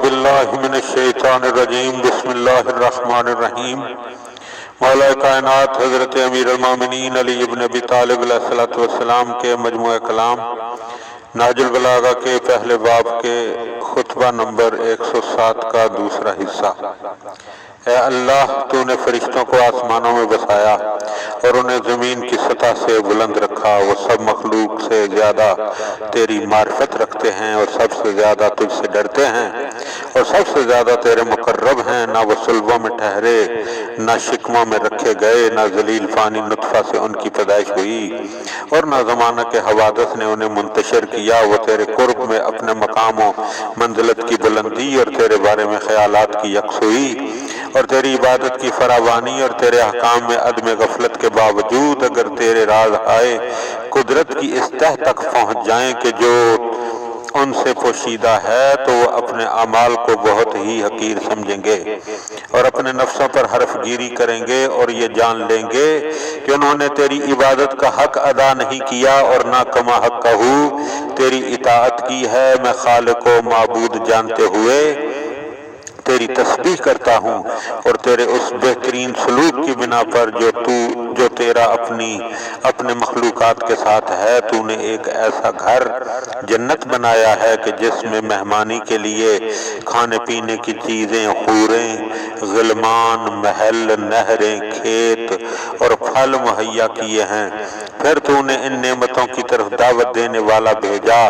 باللہ من الشیطان الرجیم بسم اللہ الرحمن الرحیم۔ مولا کائنات حضرت امیر المومنین علی ابن ابی طالب علیہ السلام کے مجموعہ کلام نہج البلاغہ کے پہلے باب کے خطبہ نمبر 107 کا دوسرا حصہ۔ اے اللہ، تو نے فرشتوں کو آسمانوں میں بسایا اور انہیں زمین کی سطح سے بلند رکھا۔ وہ سب مخلوق سے زیادہ تیری معرفت رکھتے ہیں اور سب سے زیادہ تجھ سے ڈرتے ہیں اور سب سے زیادہ تیرے مقرب ہیں۔ نہ وہ صلبوں میں ٹھہرے، نہ شکموں میں رکھے گئے، نہ ذلیل فانی نطفہ سے ان کی پیدائش ہوئی اور نہ زمانہ کے حوادث نے انہیں منتشر کیا۔ وہ تیرے قرب میں اپنے مقام و منزلت کی بلندی اور تیرے بارے میں خیالات کی یکسوئی اور تیری عبادت کی فراوانی اور تیرے احکام میں عدم غفلت کے باوجود اگر تیرے راز آئے قدرت کی اس تہ تک پہنچ جائیں کہ جو ان سے پوشیدہ ہے، تو وہ اپنے اعمال کو بہت ہی حقیر سمجھیں گے اور اپنے نفسوں پر حرف گیری کریں گے اور یہ جان لیں گے کہ انہوں نے تیری عبادت کا حق ادا نہیں کیا اور نہ کما حق کہو تیری اطاعت کی ہے۔ میں خالق و معبود جانتے ہوئے تیری تسبیح کرتا ہوں اور تیرے اس بہترین سلوک کی بنا پر جو تیرا اپنے مخلوقات کے ساتھ ہے۔ تو نے ایک ایسا گھر جنت بنایا ہے کہ جس میں مہمانی کے لیے کھانے پینے کی چیزیں، حوریں، غلمان، محل، نہریں، کھیت اور پھل مہیا کیے ہیں۔ پھر تو نے ان نعمتوں کی طرف دعوت دینے والا بھیجا،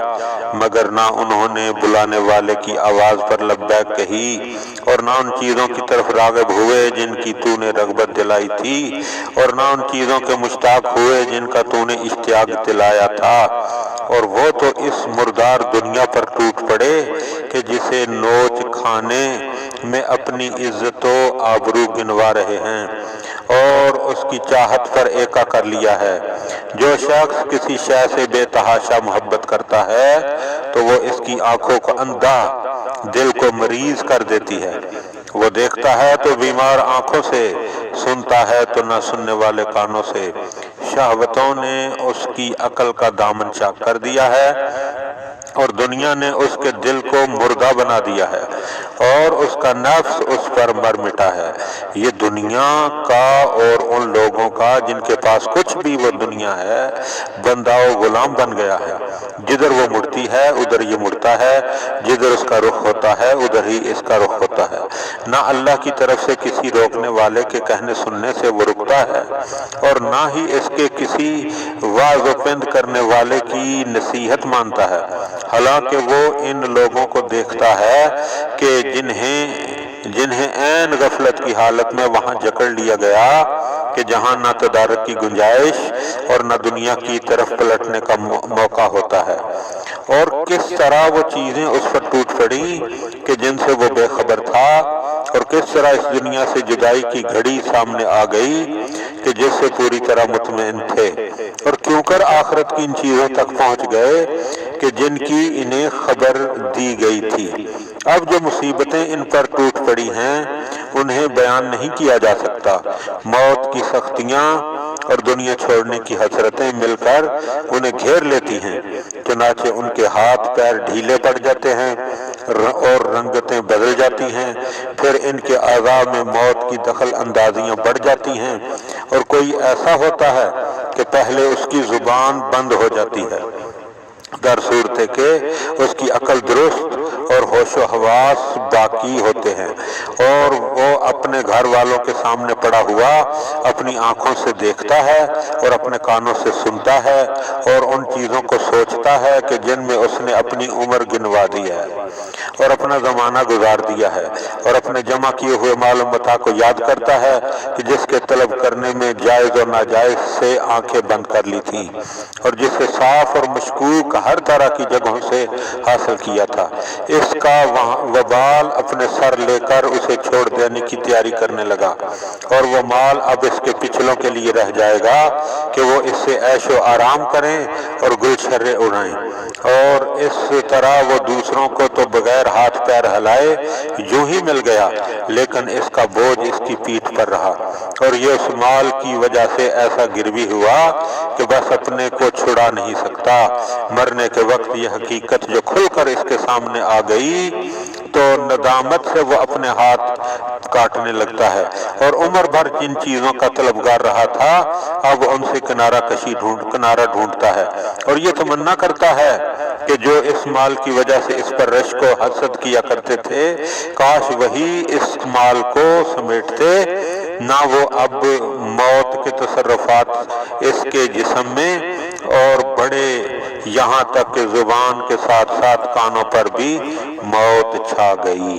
مگر نہ انہوں نے بلانے والے کی آواز پر لبیک کہی اور نہ ان چیزوں کی طرف راغب ہوئے جن کی تو نے رغبت دلائی تھی اور نہ ان چیزوں کے مشتاق ہوئے جن کا تو نے اشتیاق دلایا تھا۔ اور وہ تو اس مردار دنیا پر ٹوٹ پڑے کہ جسے نوچ کھانے میں اپنی عزت و آبرو گنوا رہے ہیں اور اس کی چاہت پر ایکا کر لیا ہے۔ جو شخص کسی شے سے بے تحاشا محبت کرتا ہے تو وہ اس کی آنکھوں کو اندھا، دل کو مریض کر دیتی ہے۔ وہ دیکھتا ہے تو بیمار آنکھوں سے، سنتا ہے تو نہ سننے والے کانوں سے۔ شہوتوں نے اس کی عقل کا دامن چاک کر دیا ہے اور دنیا نے اس کے دل کو مردہ بنا دیا ہے اور اس کا نفس اس پر مر مٹا ہے۔ یہ دنیا کا اور ان لوگوں کا جن کے پاس کچھ بھی وہ دنیا ہے بندہ و غلام بن گیا ہے۔ جدھر وہ مڑتی ہے ادھر یہ مڑتا ہے، جدھر اس کا رخ ہوتا ہے ادھر ہی اس کا رخ ہوتا ہے۔ نہ اللہ کی طرف سے کسی روکنے والے کے کہنے سننے سے وہ رکتا ہے اور نہ ہی اس کے کسی واعظ و پند کرنے والے کی نصیحت مانتا ہے۔ حالانکہ وہ ان لوگوں کو دیکھتا ہے کہ جنہیں عین غفلت کی حالت میں وہاں جکڑ لیا گیا کہ جہاں نہ تدارک کی گنجائش اور نہ دنیا کی طرف پلٹنے کا موقع ہوتا ہے، اور کس طرح وہ چیزیں اس پر ٹوٹ پڑی کہ جن سے وہ بے خبر تھا، اور کس طرح اس دنیا سے جدائی کی گھڑی سامنے آ گئی کہ جس سے پوری طرح مطمئن تھے، اور کیوں کر آخرت کی ان چیزوں تک پہنچ گئے کہ جن کی انہیں خبر دی گئی تھی۔ اب جو مصیبتیں ان پر ٹوٹ پڑی ہیں انہیں بیان نہیں کیا جا سکتا۔ موت کی سختیاں اور دنیا چھوڑنے کی حسرتیں مل کر انہیں گھیر لیتی ہیں، چنانچہ ان کے ہاتھ پیر ڈھیلے پڑ جاتے ہیں اور رنگتیں بدل جاتی ہیں۔ پھر ان کے اعضاء میں موت کی دخل اندازیاں بڑھ جاتی ہیں اور کوئی ایسا ہوتا ہے کہ پہلے اس کی زبان بند ہو جاتی ہے، در صورت کہ اس کی عقل درست اور ہوش و حواس باقی ہوتے ہیں، اور وہ اپنے گھر والوں کے سامنے پڑا ہوا اپنی آنکھوں سے دیکھتا ہے اور اپنے کانوں سے سنتا ہے اور ان چیزوں کو سوچتا ہے کہ جن میں اس نے اپنی عمر گنوا دی ہے اور اپنا زمانہ گزار دیا ہے، اور اپنے جمع کیے ہوئے مال و متاع کو یاد کرتا ہے کہ جس کے طلب کرنے میں جائز اور ناجائز سے آنکھیں بند کر لی تھی اور جسے صاف اور مشکوک ہر طرح کی جگہوں سے حاصل کیا تھا۔ اس کا وبال اپنے سر لے کر اسے چھوڑ دینے کی تیاری کرنے لگا، اور وہ مال اب اس کے پچھلوں کے لیے رہ جائے گا کہ وہ اس سے عیش و آرام کریں اور گلچھرے اڑائیں، اور اس طرح وہ دوسروں کو تو بغیر ہاتھ پیر ہلائے یوں ہی مل گیا، لیکن اس کا بوجھ اس کی پیٹھ پر رہا، اور یہ اس مال کی وجہ سے ایسا گروی ہوا کہ بس اپنے کو چھڑا نہیں سکتا۔ مرنے کے وقت یہ حقیقت جو کھل کر اس کے سامنے آ گئی تو ندامت سے وہ اپنے ہاتھ کاٹنے لگتا ہے، اور عمر بھر جن چیزوں کا طلبگار رہا تھا اب ان سے کنارہ ڈھونڈتا ہے، اور یہ تمنا کرتا ہے کہ جو اس مال کی وجہ سے اس پر رشک و حسد کیا کرتے تھے کاش وہی اس مال کو سمیٹتے، نہ وہ اب موت کے تصرفات اس کے جسم میں اور بڑے، یہاں تک کہ زبان کے ساتھ ساتھ کانوں پر بھی موت چھا گئی۔